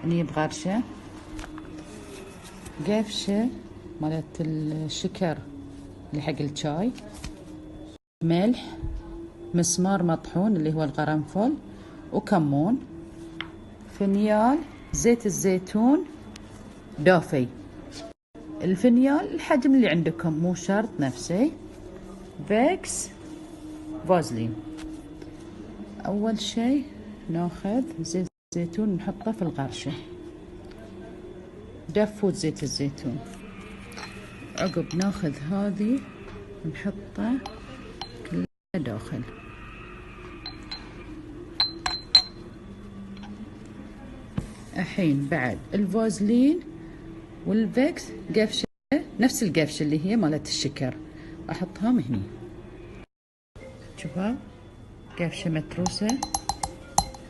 نجيب غرشة، قفشة مالت الشكر اللي حق الشاي، ملح، مسمار مطحون اللي هو القرنفل، وكمون، فنيال، زيت الزيتون دافي. الفنيال الحجم اللي عندكم مو شرط نفسه. فيكس، فازلين. اول شي ناخذ زيت الزيتون نحطه في الغرشة، دفوت زيت الزيتون. عقب ناخذ هذي نحطه كله داخل. الحين بعد الفازلين والفيكس قفشة نفس القفشة اللي هي مالت الشكر، احطها هني. شوفوا قفشة متروسة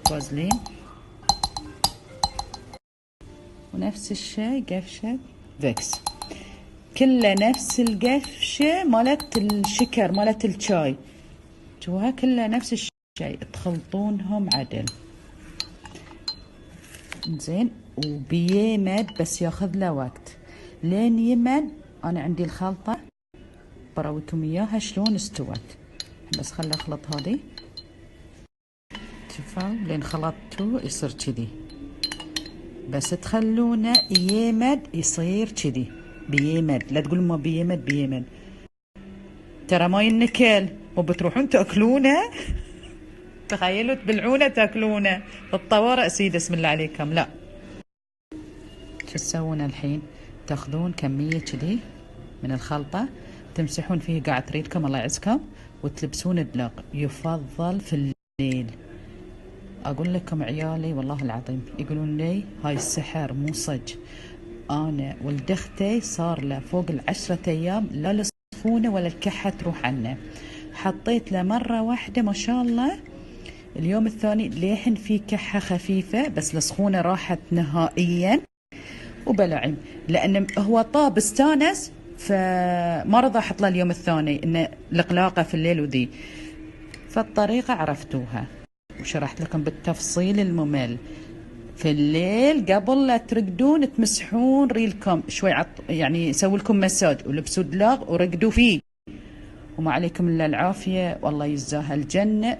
فازلين، ونفس الشي قفشة فيكس، كله نفس القفشة مالت الشكر مالت الشاي. شوفوها كله نفس الشي، تخلطونهم عدل زين. وبيمد بس ياخذ له وقت لين يمد. انا عندي الخلطة براويكم اياها شلون استوت، بس خلي اخلط هذي. شوفوا لين خلطته يصير كذي، بس تخلونه يمد يصير كذي بيمد. لا تقولوا ما بيمد، بيمد ترى ما ينكل وبتروحون تاكلونه. تخيلوا تبلعونه تاكلونه بالطوارئ سيدة اسم الله عليكم. لا، شو تسوون الحين؟ تاخذون كمية كذي من الخلطة تمسحون فيه قاعد تريدكم الله يعزكم، وتلبسون دلق. يفضل في الليل. اقول لكم عيالي والله العظيم يقولون لي هاي السحر مو صج. انا ولد اختي صار له فوق 10 ايام لا السخونه ولا الكحه تروح عنه. حطيت له مره واحده ما شاء الله، اليوم الثاني ليحن في كحه خفيفه بس السخونه راحت نهائيا وبلعم، لان هو طاب استانس فما رضى احط له اليوم الثاني انه القلاقه في الليل وذي. فالطريقه عرفتوها وشرحت لكم بالتفصيل الممل. في الليل قبل لا ترقدون تمسحون ريلكم شوي يعني سووا لكم مساج ولبسوا دلاغ ورقدوا فيه، وما عليكم الا العافيه والله يجزاها الجنه.